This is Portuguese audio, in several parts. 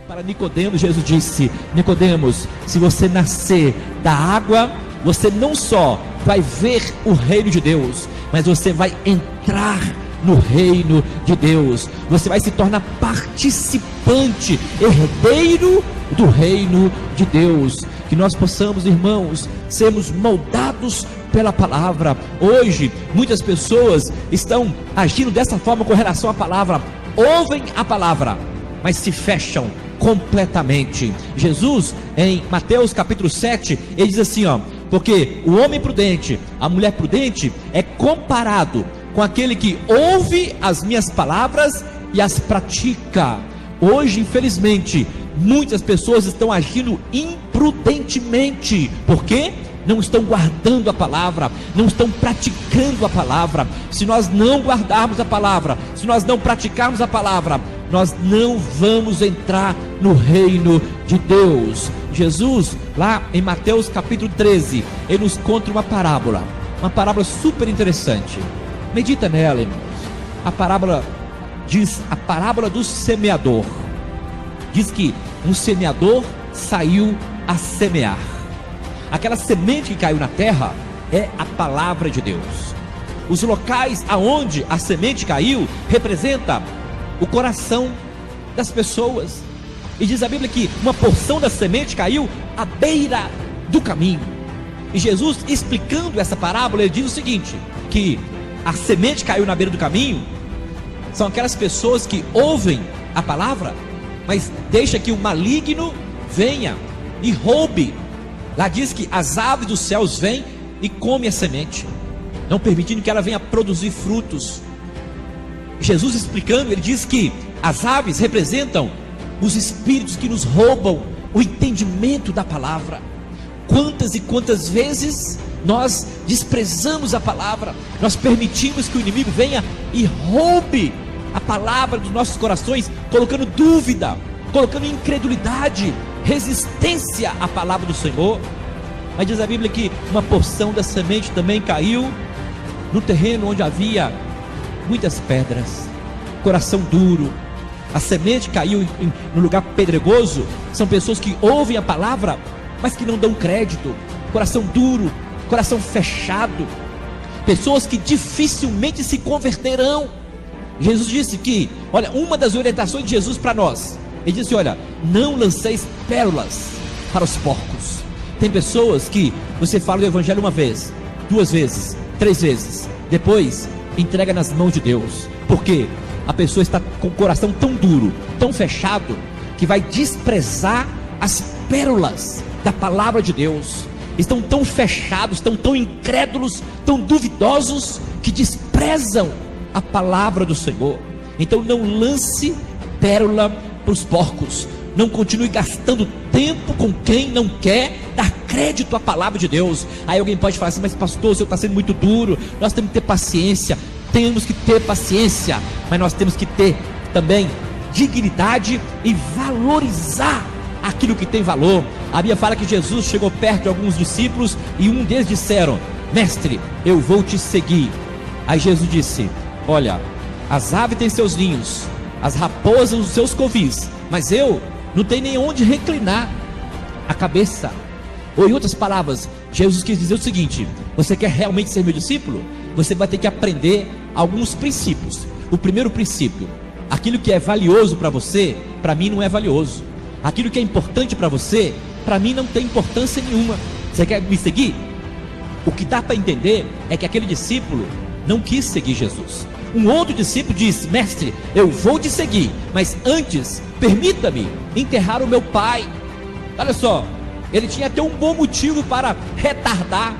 Para Nicodemos, Jesus disse: Nicodemos, se você nascer da água, você não só vai ver o reino de Deus, mas você vai entrar no reino de Deus. Você vai se tornar participante, herdeiro do reino de Deus. Que nós possamos, irmãos, sermos moldados pela palavra. Hoje, muitas pessoas estão agindo dessa forma com relação à palavra. Ouvem a palavra, mas se fecham completamente. Jesus, em Mateus capítulo 7, ele diz assim, porque o homem prudente, a mulher prudente, é comparado com aquele que ouve as minhas palavras e as pratica. Hoje, infelizmente, muitas pessoas estão agindo imprudentemente. Por quê? Não estão guardando a palavra, não estão praticando a palavra. Se nós não guardarmos a palavra, se nós não praticarmos a palavra, nós não vamos entrar no reino de Deus. Jesus, lá em Mateus capítulo 13, ele nos conta uma parábola super interessante. Medita nela, irmãos. A parábola diz, a parábola do semeador. Diz que um semeador saiu a semear. Aquela semente que caiu na terra é a palavra de Deus. Os locais aonde a semente caiu representa o coração das pessoas. E diz a Bíblia que uma porção da semente caiu à beira do caminho. E Jesus, explicando essa parábola, ele diz o seguinte: que a semente que caiu na beira do caminho são aquelas pessoas que ouvem a palavra, mas deixa que o maligno venha e roube. Lá diz que as aves dos céus vêm e comem a semente, não permitindo que ela venha produzir frutos. Jesus explicando, ele diz que as aves representam os espíritos que nos roubam o entendimento da palavra. Quantas e quantas vezes nós desprezamos a palavra, nós permitimos que o inimigo venha e roube a palavra dos nossos corações, colocando dúvida, colocando incredulidade, resistência à palavra do Senhor. Mas diz a Bíblia que uma porção da semente também caiu no terreno onde havia muitas pedras, coração duro. A semente caiu no lugar pedregoso. São pessoas que ouvem a palavra, mas que não dão crédito. Coração duro, coração fechado, pessoas que dificilmente se converterão. Jesus disse que, olha, uma das orientações de Jesus para nós, ele disse: olha, não lanceis pérolas para os porcos. Tem pessoas que você fala do evangelho uma vez, 2 vezes, 3 vezes, depois entrega nas mãos de Deus. Por quê? A pessoa está com o coração tão duro, tão fechado, que vai desprezar as pérolas da palavra de Deus. Estão tão fechados, estão tão incrédulos, tão duvidosos, que desprezam a palavra do Senhor. Então não lance pérola para os porcos. Não continue gastando tempo com quem não quer dar crédito à palavra de Deus. Aí alguém pode falar assim: mas pastor, o senhor está sendo muito duro. Nós temos que ter paciência. Temos que ter paciência, mas nós temos que ter também dignidade e valorizar aquilo que tem valor. A Bíblia fala que Jesus chegou perto de alguns discípulos e um deles disseram: mestre, eu vou te seguir. Aí Jesus disse: olha, as aves têm seus ninhos, as raposas os seus covis, mas eu não tenho nem onde reclinar a cabeça. Ou em outras palavras, Jesus quis dizer o seguinte: você quer realmente ser meu discípulo? Você vai ter que aprender alguns princípios. O primeiro princípio: aquilo que é valioso para você, para mim não é valioso. Aquilo que é importante para você, para mim não tem importância nenhuma. Você quer me seguir? O que dá para entender é que aquele discípulo não quis seguir Jesus. Um outro discípulo disse: mestre, eu vou te seguir, mas antes permita-me enterrar o meu pai. Olha só, ele tinha até um bom motivo para retardar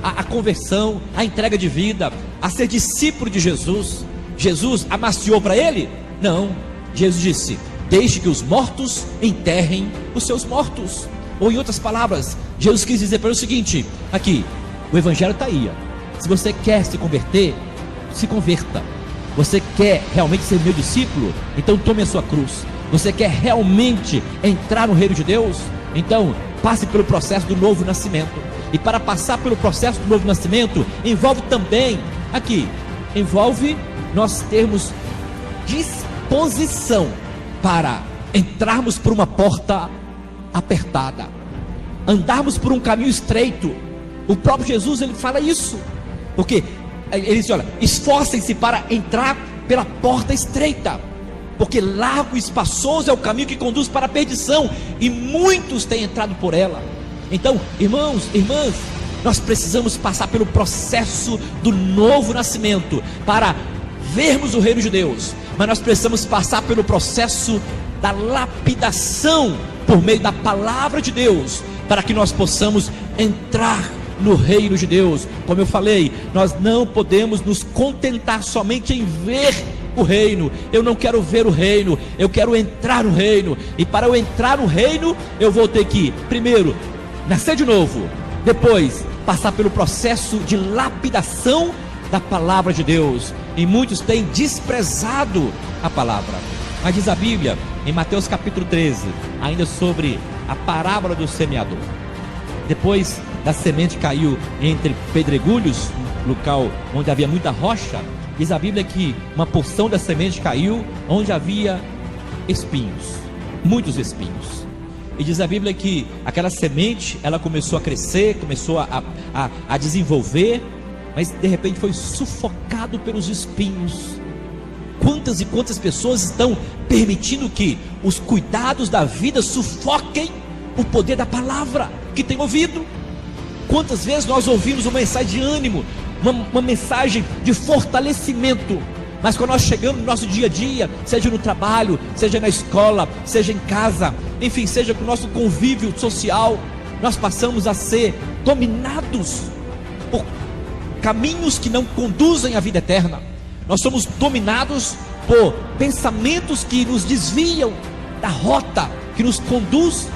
a conversão, a entrega de vida, a ser discípulo de Jesus. Jesus amaciou para ele? Não. Jesus disse: deixe que os mortos enterrem os seus mortos. Ou em outras palavras, Jesus quis dizer para ele o seguinte: aqui, o evangelho está aí, ó. Se você quer se converter, se converta. Você quer realmente ser meu discípulo? Então tome a sua cruz. Você quer realmente entrar no reino de Deus? Então passe pelo processo do novo nascimento. E para passar pelo processo do novo nascimento, envolve também, aqui, envolve nós termos disposição para entrarmos por uma porta apertada, andarmos por um caminho estreito. O próprio Jesus, ele fala isso, porque ele diz: olha, esforcem-se para entrar pela porta estreita, porque largo e espaçoso é o caminho que conduz para a perdição, e muitos têm entrado por ela. Então, irmãos, irmãs, nós precisamos passar pelo processo do novo nascimento para vermos o reino de Deus, mas nós precisamos passar pelo processo da lapidação por meio da palavra de Deus, para que nós possamos entrar no reino de Deus. Como eu falei, nós não podemos nos contentar somente em ver o reino. Eu não quero ver o reino, eu quero entrar no reino. E para eu entrar no reino, eu vou ter que, primeiro, nascer de novo, depois passar pelo processo de lapidação da palavra de Deus. E muitos têm desprezado a palavra. Mas diz a Bíblia, em Mateus capítulo 13, ainda sobre a parábola do semeador: depois da semente caiu entre pedregulhos, local onde havia muita rocha, diz a Bíblia que uma porção da semente caiu onde havia espinhos, muitos espinhos. E diz a Bíblia que aquela semente, ela começou a crescer, começou a desenvolver, mas de repente foi sufocado pelos espinhos. Quantas e quantas pessoas estão permitindo que os cuidados da vida sufoquem o poder da palavra que tem ouvido? Quantas vezes nós ouvimos uma mensagem de ânimo, uma mensagem de fortalecimento, mas quando nós chegamos no nosso dia a dia, seja no trabalho, seja na escola, seja em casa, enfim, seja com o nosso convívio social, nós passamos a ser dominados por caminhos que não conduzem à vida eterna. Nós somos dominados por pensamentos que nos desviam da rota que nos conduz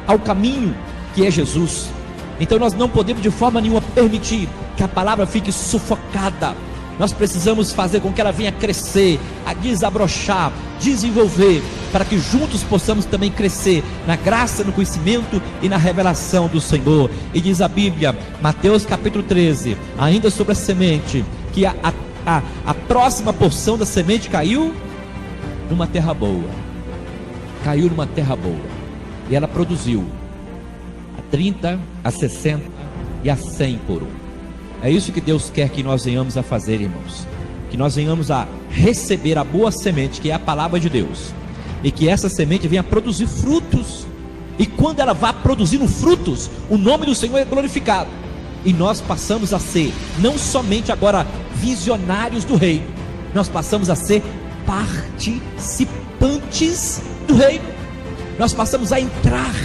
ao caminho que é Jesus. Então nós não podemos de forma nenhuma permitir que a palavra fique sufocada. Nós precisamos fazer com que ela venha crescer, a desabrochar, desenvolver, para que juntos possamos também crescer na graça, no conhecimento e na revelação do Senhor. E diz a Bíblia, Mateus capítulo 13, ainda sobre a semente, que a próxima porção da semente caiu numa terra boa. Caiu numa terra boa, e ela produziu a 30, a 60 e a 100 por um. É isso que Deus quer que nós venhamos a fazer, irmãos. Que nós venhamos a receber a boa semente, que é a palavra de Deus, e que essa semente venha produzir frutos. E quando ela vá produzindo frutos, o nome do Senhor é glorificado. E nós passamos a ser, não somente agora visionários do reino, nós passamos a ser participantes do reino. Nós passamos a entrar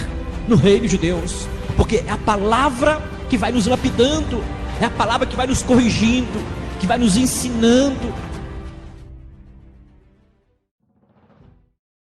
no reino de Deus, porque é a palavra que vai nos lapidando, é a palavra que vai nos corrigindo, que vai nos ensinando,